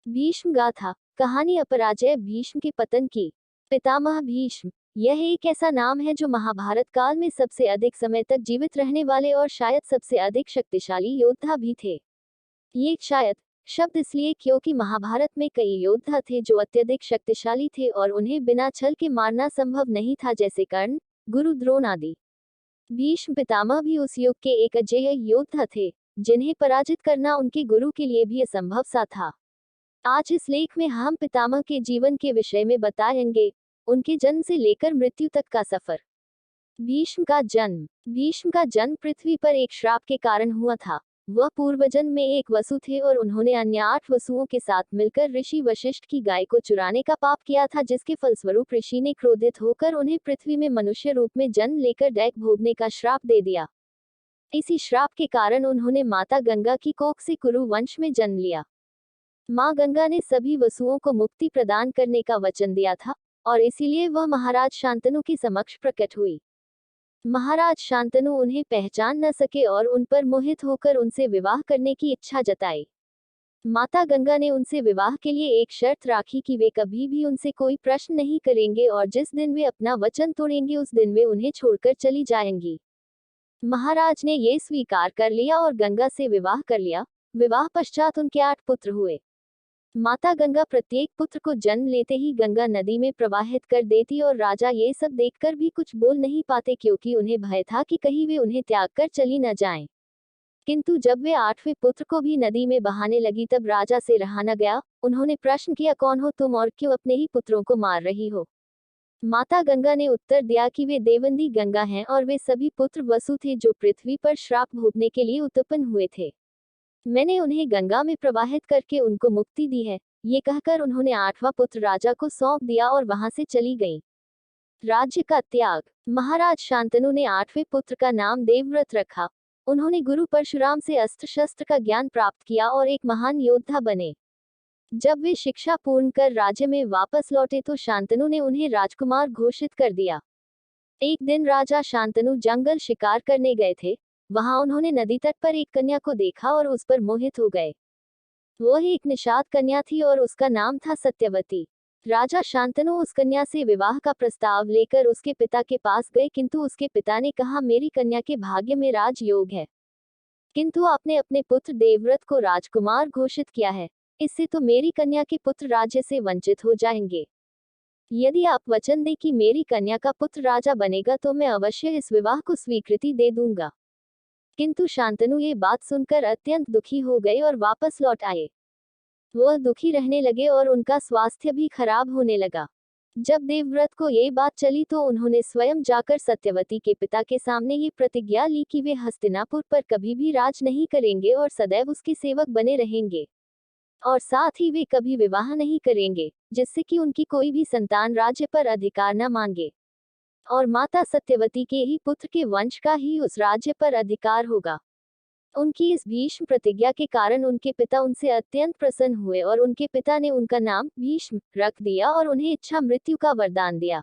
भीष्म गाथा। कहानी अपराजय भीष्म के पतन की। पितामह भीष्म। यह एक ऐसा नाम है जो महाभारत काल में सबसे अधिक समय तक जीवित रहने वाले और शायद सबसे अधिक शक्तिशाली योद्धा भी थे। ये शायद शब्द इसलिए क्योंकि महाभारत में कई योद्धा थे जो अत्यधिक शक्तिशाली थे और उन्हें बिना छल के मारना संभव नहीं था, जैसे कर्ण, गुरु द्रोण आदि। भीष्म पितामह भी उस युग के एक अजेय योद्धा थे जिन्हें पराजित करना उनके गुरु के लिए भी असंभव सा था। आज इस लेख में हम पितामह के जीवन के विषय में बताएंगे, उनके जन्म से लेकर मृत्यु तक का सफर। भीष्म का जन्म। भीष्म का जन्म पृथ्वी पर एक श्राप के कारण हुआ था। वह पूर्वजन्म में एक वसु थे और उन्होंने अन्य 8 वसुओं के साथ मिलकर ऋषि वशिष्ठ की गाय को चुराने का पाप किया था, जिसके फलस्वरूप ऋषि ने क्रोधित होकर उन्हें पृथ्वी में मनुष्य रूप में जन्म लेकर दैक भोगने का श्राप दे दिया। इसी श्राप के कारण उन्होंने माता गंगा की कोख से कुरु वंश में जन्म लिया। माँ गंगा ने सभी वसुओं को मुक्ति प्रदान करने का वचन दिया था और इसीलिए वह महाराज शांतनु के समक्ष प्रकट हुई। महाराज शांतनु उन्हें पहचान न सके और उन पर मोहित होकर उनसे विवाह करने की इच्छा जताई। माता गंगा ने उनसे विवाह के लिए एक शर्त राखी कि वे कभी भी उनसे कोई प्रश्न नहीं करेंगे और जिस दिन वे अपना वचन तोड़ेंगे उस दिन वे उन्हें छोड़कर चली जाएंगी। महाराज ने ये स्वीकार कर लिया और गंगा से विवाह कर लिया। विवाह पश्चात उनके 8 पुत्र हुए। माता गंगा प्रत्येक पुत्र को जन्म लेते ही गंगा नदी में प्रवाहित कर देती और राजा ये सब देखकर भी कुछ बोल नहीं पाते क्योंकि उन्हें भय था कि कहीं वे उन्हें त्याग कर चली न जाएं। किंतु जब वे 8वें पुत्र को भी नदी में बहाने लगी तब राजा से रहा न गया। उन्होंने प्रश्न किया, कौन हो तुम और क्यों अपने ही पुत्रों को मार रही हो? माता गंगा ने उत्तर दिया कि वे देवंदी गंगा हैं और वे सभी पुत्र वसु थे जो पृथ्वी पर श्राप भोगने के लिए उत्पन्न हुए थे। मैंने उन्हें गंगा में प्रवाहित करके उनको मुक्ति दी है। ये कहकर उन्होंने 8वां पुत्र राजा को सौंप दिया और वहां से चली गईं। राज्य का त्याग। महाराज शांतनु ने 8वें पुत्र का नाम देवव्रत रखा। उन्होंने गुरु परशुराम से अस्त्र शस्त्र का ज्ञान प्राप्त किया और एक महान योद्धा बने। जब वे शिक्षा पूर्ण कर राज्य में वापस लौटे तो शांतनु ने उन्हें राजकुमार घोषित कर दिया। एक दिन राजा शांतनु जंगल शिकार करने गए थे। वहां उन्होंने नदी तट पर एक कन्या को देखा और उस पर मोहित हो गए। वह एक निषाद कन्या थी और उसका नाम था सत्यवती। राजा शांतनु उस कन्या से विवाह का प्रस्ताव लेकर उसके पिता के पास गए, किंतु उसके पिता ने कहा, मेरी कन्या के भाग्य में राजयोग है, किंतु आपने अपने पुत्र देवव्रत को राजकुमार घोषित किया है। इससे तो मेरी कन्या के पुत्र राज्य से वंचित हो जाएंगे। यदि आप वचन दें कि मेरी कन्या का पुत्र राजा बनेगा तो मैं अवश्य इस विवाह को स्वीकृति दे दूंगा। किंतु शांतनु ये बात सुनकर अत्यंत दुखी हो गए और वापस लौट आए। वह दुखी रहने लगे और उनका स्वास्थ्य भी खराब होने लगा। जब देवव्रत को ये बात चली तो उन्होंने स्वयं जाकर सत्यवती के पिता के सामने ये प्रतिज्ञा ली कि वे हस्तिनापुर पर कभी भी राज नहीं करेंगे और सदैव उसके सेवक बने रहेंगे, और साथ ही वे कभी विवाह नहीं करेंगे जिससे कि उनकी कोई भी संतान राज्य पर अधिकार न मांगे, और माता सत्यवती के ही पुत्र के वंश का ही उस राज्य पर अधिकार होगा। उनकी इस भीष्म प्रतिज्ञा के कारण उनके पिता उनसे अत्यंत प्रसन्न हुए और उनके पिता ने उनका नाम भीष्म रख दिया और उन्हें इच्छा मृत्यु का वरदान दिया।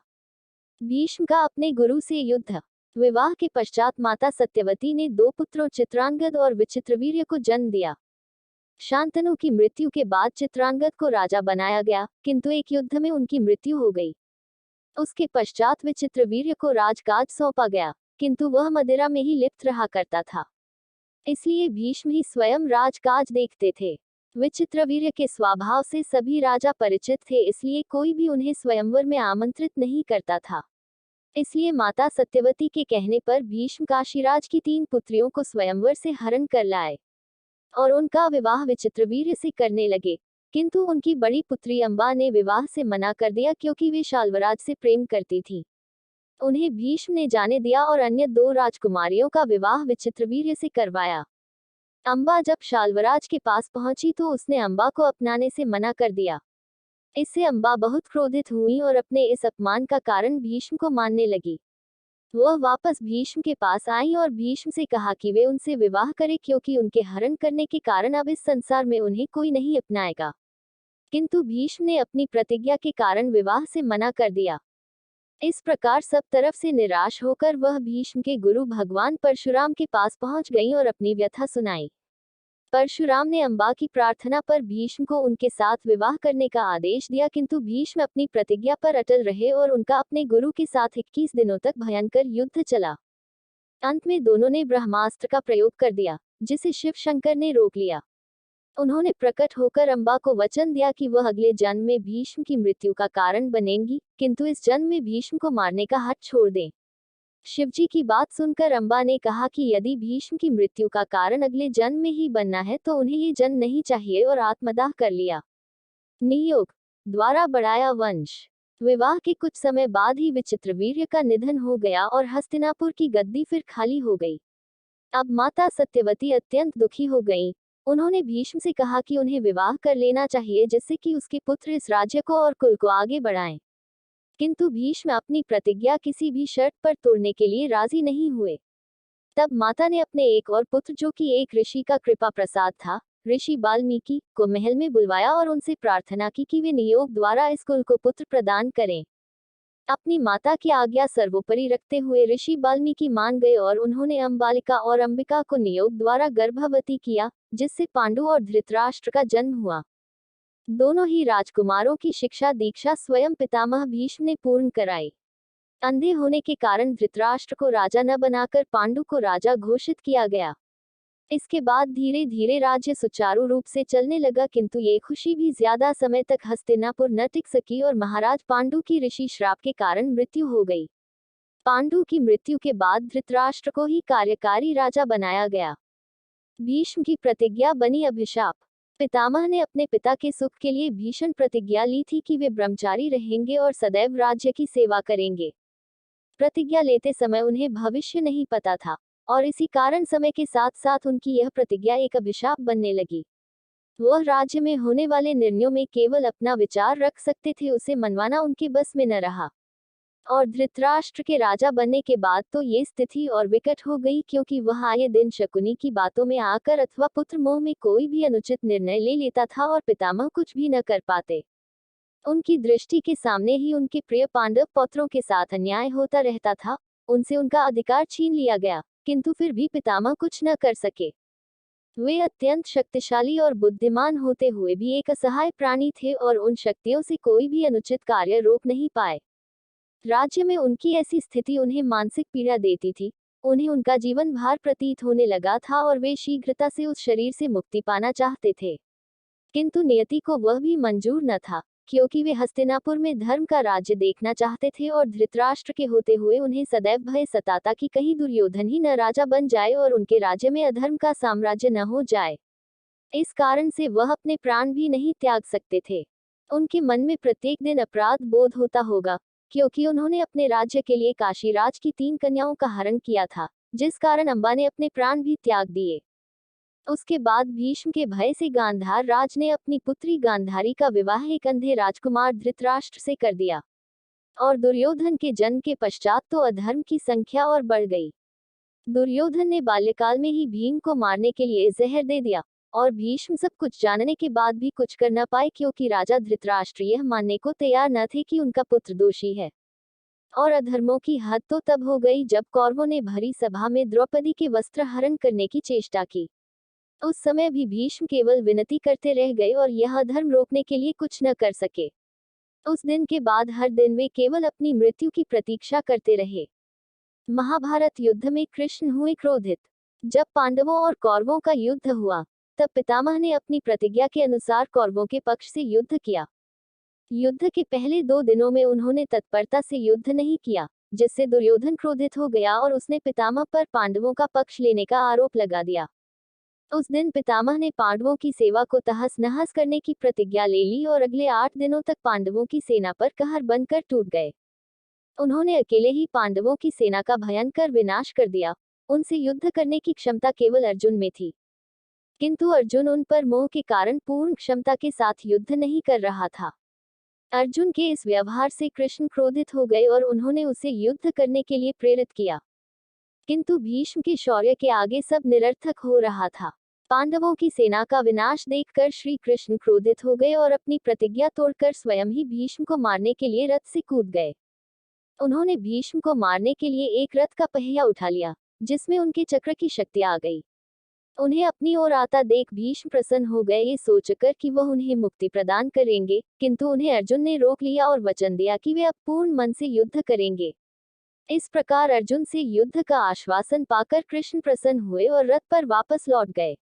भीष्म का अपने गुरु से युद्ध। विवाह के पश्चात माता सत्यवती ने 2 पुत्रों चित्रांगद और विचित्रवीर्य को जन्म दिया। शांतनु की मृत्यु के बाद चित्रांगद को राजा बनाया गया, किंतु एक युद्ध में उनकी मृत्यु हो गई। उसके पश्चात विचित्रवीर्य को राजकाज सौंपा गया, किंतु वह मदिरा में ही लिप्त रहा करता था, इसलिए भीष्म ही स्वयं राजकाज देखते थे। विचित्रवीर्य के स्वभाव से सभी राजा परिचित थे, इसलिए कोई भी उन्हें स्वयंवर में आमंत्रित नहीं करता था। इसलिए माता सत्यवती के कहने पर भीष्म काशीराज की 3 पुत्रियों को स्वयंवर से हरण कर लाए और उनका विवाह विचित्रवीर्य से करने लगे, किंतु उनकी बड़ी पुत्री अंबा ने विवाह से मना कर दिया क्योंकि वे शाल्वराज से प्रेम करती थी। उन्हें भीष्म ने जाने दिया और अन्य 2 राजकुमारियों का विवाह विचित्रवीर्य से करवाया। अंबा जब शाल्वराज के पास पहुंची तो उसने अंबा को अपनाने से मना कर दिया। इससे अंबा बहुत क्रोधित हुई और अपने इस अपमान का कारण भीष्म को मारने लगी। वह वापस भीष्म के पास आई और भीष्म से कहा कि वे उनसे विवाह करें क्योंकि उनके हरण करने के कारण अब इस संसार में उन्हें कोई नहीं अपनाएगा। किंतु भीष्म ने अपनी प्रतिज्ञा के कारण विवाह से मना कर दिया। इस प्रकार सब तरफ से निराश होकर वह भीष्म के गुरु भगवान परशुराम के पास पहुंच गई और अपनी व्यथा सुनाई। परशुराम ने अम्बा की प्रार्थना पर भीष्म को उनके साथ विवाह करने का आदेश दिया, किंतु भीष्म अपनी प्रतिज्ञा पर अटल रहे और उनका अपने गुरु के साथ 21 दिनों तक भयंकर युद्ध चला। अंत में दोनों ने ब्रह्मास्त्र का प्रयोग कर दिया, जिसे शिव शंकर ने रोक लिया। उन्होंने प्रकट होकर अम्बा को वचन दिया कि वह अगले जन्म में भीष्म की मृत्यु का कारण बनेंगी, किंतु इस जन्म में भीष्म को मारने का हठ छोड़ दें। शिवजी की बात सुनकर अम्बा ने कहा कि यदि भीष्म की मृत्यु का कारण अगले जन्म में ही बनना है तो उन्हें ये जन्म नहीं चाहिए, और आत्मदाह कर लिया। नियोग द्वारा बढ़ाया वंश। विवाह के कुछ समय बाद ही विचित्रवीर्य का निधन हो गया और हस्तिनापुर की गद्दी फिर खाली हो गई। अब माता सत्यवती अत्यंत दुखी हो गईं। उन्होंने भीष्म से कहा कि उन्हें विवाह कर लेना चाहिए, जिससे कि उसके पुत्र इस राज्य को और कुल को आगे बढ़ाएं। किंतु भीष्म अपनी प्रतिज्ञा किसी भी शर्त पर तोड़ने के लिए राजी नहीं हुए। तब माता ने अपने एक और पुत्र, जो कि एक ऋषि का कृपा प्रसाद था, ऋषि वाल्मीकि, को महल में बुलवाया और उनसे प्रार्थना की कि वे नियोग द्वारा इस कुल को पुत्र प्रदान करें। अपनी माता की आज्ञा सर्वोपरि रखते हुए ऋषि वाल्मीकि मान गए और उन्होंने अम्बालिका और अंबिका को नियोग द्वारा गर्भवती किया, जिससे पांडु और धृतराष्ट्र का जन्म हुआ। दोनों ही राजकुमारों की शिक्षा दीक्षा स्वयं पितामह भीष्म ने पूर्ण कराई। अंधे होने के कारण धृतराष्ट्र को राजा न बनाकर पांडु को राजा घोषित किया गया। इसके बाद धीरे धीरे राज्य सुचारू रूप से चलने लगा, किंतु ये खुशी भी ज्यादा समय तक हस्तिनापुर न टिक सकी और महाराज पांडु की ऋषि श्राप के कारण मृत्यु हो गई। पांडु की मृत्यु के बाद धृतराष्ट्र को ही कार्यकारी राजा बनाया गया। भीष्म की प्रतिज्ञा बनी अभिशाप। पितामह ने अपने पिता के सुख के लिए भीषण प्रतिज्ञा ली थी कि वे ब्रह्मचारी रहेंगे और सदैव राज्य की सेवा करेंगे। प्रतिज्ञा लेते समय उन्हें भविष्य नहीं पता था, और इसी कारण समय के साथ साथ उनकी यह प्रतिज्ञा एक अभिशाप बनने लगी। वह राज्य में होने वाले निर्णयों में केवल अपना विचार रख सकते थे, उसे मनवाना उनके बस में न रहा। और धृतराष्ट्र के राजा बनने के बाद तो ये स्थिति और विकट हो गई, क्योंकि वह आए दिन शकुनी की बातों में आकर अथवा पुत्र मोह में कोई भी अनुचित निर्णय ले लेता था और पितामह कुछ भी न कर पाते। उनकी दृष्टि के सामने ही उनके प्रिय पांडव पुत्रों के साथ अन्याय होता रहता था, उनसे उनका अधिकार छीन लिया गया, किंतु फिर भी पितामह कुछ न कर सके। वे अत्यंत शक्तिशाली और बुद्धिमान होते हुए भी एक असहाय प्राणी थे और उन शक्तियों से कोई भी अनुचित कार्य रोक नहीं पाए। राज्य में उनकी ऐसी स्थिति उन्हें मानसिक पीड़ा देती थी। उन्हें उनका जीवन भार प्रतीत होने लगा था और वे शीघ्रता से उस शरीर से मुक्ति पाना चाहते थे, किंतु नियति को वह भी मंजूर न था, क्योंकि वे हस्तिनापुर में धर्म का राज्य देखना चाहते थे और धृतराष्ट्र के होते हुए उन्हें सदैव भय सताता कि कहीं दुर्योधन ही न राजा बन जाए और उनके राज्य में अधर्म का साम्राज्य न हो जाए। इस कारण से वह अपने प्राण भी नहीं त्याग सकते थे। उनके मन में प्रत्येक दिन अपराध बोध होता होगा, क्योंकि उन्होंने अपने राज्य के लिए काशीराज की 3 कन्याओं का हरण किया था, जिस कारण अम्बा ने अपने प्राण भी त्याग दिए। उसके बाद भीष्म के भय से गांधार राज ने अपनी पुत्री गांधारी का विवाह एक अंधे राजकुमार धृतराष्ट्र से कर दिया, और दुर्योधन के जन्म के पश्चात तो अधर्म की संख्या और बढ़ गई। दुर्योधन ने बाल्यकाल में ही भीम को मारने के लिए जहर दे दिया, और भीष्म सब कुछ जानने के बाद भी कुछ कर न पाए, क्योंकि राजा धृतराष्ट्र यह मानने को तैयार न थे कि उनका पुत्र दोषी है। और अधर्मों की हद तो तब हो गई जब कौरवों ने भरी सभा में द्रौपदी के वस्त्र हरण करने की चेष्टा की। उस समय भी भीष्म केवल विनती करते रह गए और यह अधर्म रोकने के लिए कुछ न कर सके। उस दिन के बाद हर दिन वे केवल अपनी मृत्यु की प्रतीक्षा करते रहे। महाभारत युद्ध में कृष्ण हुए क्रोधित। जब पांडवों और कौरवों का युद्ध हुआ, तब पितामह ने अपनी प्रतिज्ञा के अनुसार कौरवों के पक्ष से युद्ध किया। युद्ध के पहले 2 दिनों में उन्होंने तत्परता से युद्ध नहीं किया, जिससे दुर्योधन क्रोधित हो गया और उसने पितामह पर पांडवों का पक्ष लेने का आरोप लगा दिया। उस दिन पितामह ने पांडवों की सेवा को तहस नहस करने की प्रतिज्ञा ले ली और अगले 8 दिनों तक पांडवों की सेना पर कहर बनकर टूट गए। उन्होंने अकेले ही पांडवों की सेना का भयंकर विनाश कर दिया। उनसे युद्ध करने की क्षमता केवल अर्जुन में थी, किंतु अर्जुन उन पर मोह के कारण पूर्ण क्षमता के साथ युद्ध नहीं कर रहा था। अर्जुन के इस व्यवहार से कृष्ण क्रोधित हो गए और उन्होंने उसे युद्ध करने के लिए प्रेरित किया, किंतु भीष्म के शौर्य के आगे सब निरर्थक हो रहा था। पांडवों की सेना का विनाश देखकर श्री कृष्ण क्रोधित हो गए और अपनी प्रतिज्ञा तोड़कर स्वयं ही भीष्म को मारने के लिए रथ से कूद गए। उन्होंने भीष्म को मारने के लिए एक रथ का पहिया उठा लिया, जिसमें उनके चक्र की शक्ति आ गई। उन्हें अपनी ओर आता देख भीष्म प्रसन्न हो गए, ये सोचकर कि वह उन्हें मुक्ति प्रदान करेंगे, किंतु उन्हें अर्जुन ने रोक लिया और वचन दिया कि वे अब पूर्ण मन से युद्ध करेंगे। इस प्रकार अर्जुन से युद्ध का आश्वासन पाकर कृष्ण प्रसन्न हुए और रथ पर वापस लौट गए।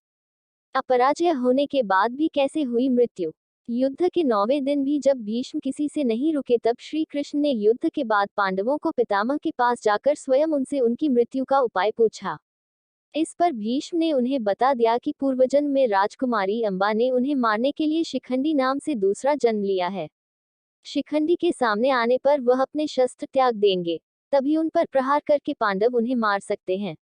अपराजय होने के बाद भी कैसे हुई मृत्यु। युद्ध के 9वें दिन भी जब भीष्म किसी से नहीं रुके, तब श्री कृष्ण ने युद्ध के बाद पांडवों को पितामह के पास जाकर स्वयं उनसे उनकी मृत्यु का उपाय पूछा। इस पर भीष्म ने उन्हें बता दिया कि पूर्वजन्म में राजकुमारी अंबा ने उन्हें मारने के लिए शिखंडी नाम से दूसरा जन्म लिया है। शिखंडी के सामने आने पर वह अपने शस्त्र त्याग देंगे, तभी उन पर प्रहार करके पांडव उन्हें मार सकते हैं।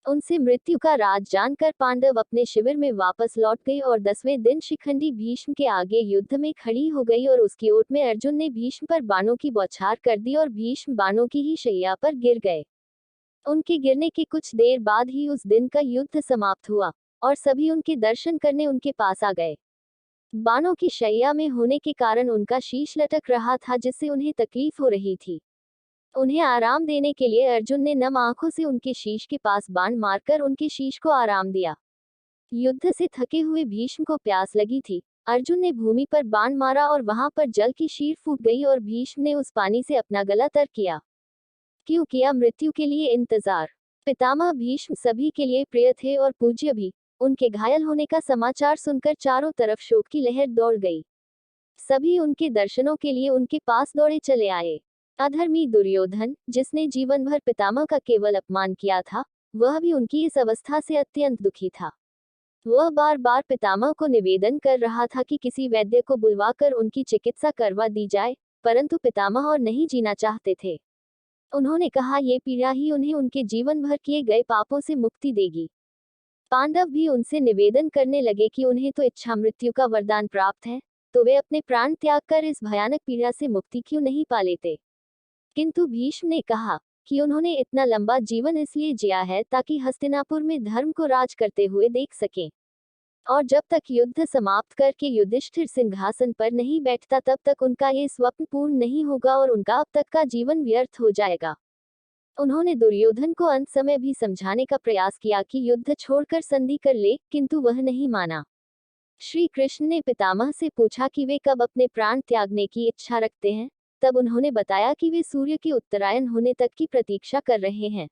उनसे मृत्यु का राज जानकर पांडव अपने शिविर में वापस लौट गए और 10वें दिन शिखंडी भीष्म के आगे युद्ध में खड़ी हो गई और उसकी ओट में अर्जुन ने भीष्म पर बाणों की बौछार कर दी और भीष्म बाणों की ही शैया पर गिर गए। उनके गिरने के कुछ देर बाद ही उस दिन का युद्ध समाप्त हुआ और सभी उनके दर्शन करने उनके पास आ गए। बाणों की शैया में होने के कारण उनका शीश लटक रहा था, जिससे उन्हें तकलीफ हो रही थी। उन्हें आराम देने के लिए अर्जुन ने नम आंखों से उनके शीश के पास बाण मारकर उनके शीश को आराम दिया। युद्ध से थके हुए भीष्म को प्यास लगी थी। अर्जुन ने भूमि पर बाण मारा और वहां पर जल की शीर फूट गई और भीष्म ने उस पानी से अपना गला तर किया। क्यों किया मृत्यु के लिए इंतजार। पितामह भीष्म सभी के लिए प्रिय थे और पूज्य भी। उनके घायल होने का समाचार सुनकर चारों तरफ शोक की लहर दौड़ गई। सभी उनके दर्शनों के लिए उनके पास दौड़े चले आए। अधर्मी दुर्योधन, जिसने जीवन भर पितामह का केवल अपमान किया था, वह भी उनकी इस अवस्था से अत्यंत दुखी था। वह बार बार पितामह को निवेदन कर रहा था कि किसी वैद्य को बुलवाकर उनकी चिकित्सा करवा दी जाए, परंतु पितामह और नहीं जीना चाहते थे। उन्होंने कहा, ये पीड़ा ही उन्हें उनके जीवन भर किए गए पापों से मुक्ति देगी। पांडव भी उनसे निवेदन करने लगे कि उन्हें तो इच्छा मृत्यु का वरदान प्राप्त है, तो वे अपने प्राण त्याग कर इस भयानक पीड़ा से मुक्ति क्यों नहीं पा लेते। किंतु भीष्म ने कहा कि उन्होंने इतना लंबा जीवन इसलिए जिया है ताकि हस्तिनापुर में धर्म को राज करते हुए देख सकें, और जब तक युद्ध समाप्त करके युधिष्ठिर सिंहासन पर नहीं बैठता तब तक उनका ये स्वप्न पूर्ण नहीं होगा और उनका अब तक का जीवन व्यर्थ हो जाएगा। उन्होंने दुर्योधन को अंत समय भी समझाने का प्रयास किया कि युद्ध छोड़कर संधि कर ले, किंतु वह नहीं माना। श्री कृष्ण ने पितामह से पूछा कि वे कब अपने प्राण त्यागने की इच्छा रखते हैं। तब उन्होंने बताया कि वे सूर्य के उत्तरायण होने तक की प्रतीक्षा कर रहे हैं,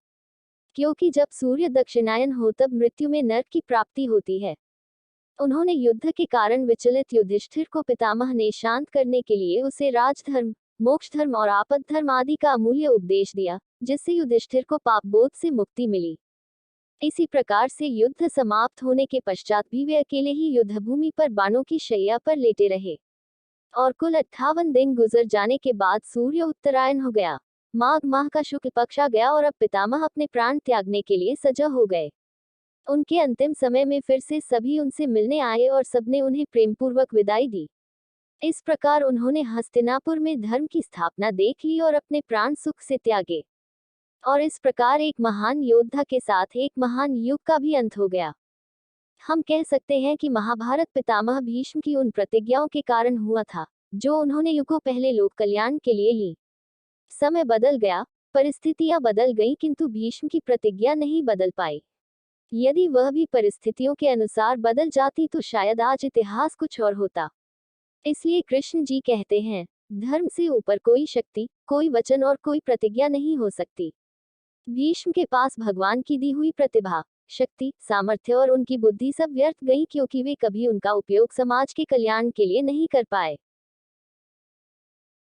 क्योंकि जब सूर्य दक्षिणायन हो तब मृत्यु में नरक की प्राप्ति होती है। उन्होंने युद्ध के कारण विचलित युधिष्ठिर को पितामह ने शांत करने के लिए उसे राजधर्म, मोक्ष धर्म और आपद धर्म आदि का अमूल्य उपदेश दिया, जिससे युधिष्ठिर को पाप बोध से मुक्ति मिली। इसी प्रकार से युद्ध समाप्त होने के पश्चात भी वे अकेले ही युद्धभूमि पर बाणों की शैया पर लेटे रहे और कुल 58 दिन गुजर जाने के बाद सूर्य उत्तरायण हो गया। माघ माह का शुक्ल पक्ष आ गया और अब पितामह अपने प्राण त्यागने के लिए सजग हो गए। उनके अंतिम समय में फिर से सभी उनसे मिलने आए और सबने उन्हें प्रेमपूर्वक विदाई दी। इस प्रकार उन्होंने हस्तिनापुर में धर्म की स्थापना देख ली और अपने प्राण सुख से त्यागे, और इस प्रकार एक महान योद्धा के साथ एक महान युग का भी अंत हो गया। हम कह सकते हैं कि महाभारत पितामह भीष्म की उन प्रतिज्ञाओं के कारण हुआ था, जो उन्होंने युगों पहले लोक कल्याण के लिए ली। समय बदल गया, परिस्थितियां बदल गईं, किंतु भीष्म की प्रतिज्ञा नहीं बदल पाई। यदि वह भी परिस्थितियों के अनुसार बदल जाती तो शायद आज इतिहास कुछ और होता। इसलिए कृष्ण जी कहते हैं, धर्म से ऊपर कोई शक्ति, कोई वचन और कोई प्रतिज्ञा नहीं हो सकती। भीष्म के पास भगवान की दी हुई प्रतिभा, शक्ति, सामर्थ्य और उनकी बुद्धि सब व्यर्थ गई, क्योंकि वे कभी उनका उपयोग समाज के कल्याण के लिए नहीं कर पाए।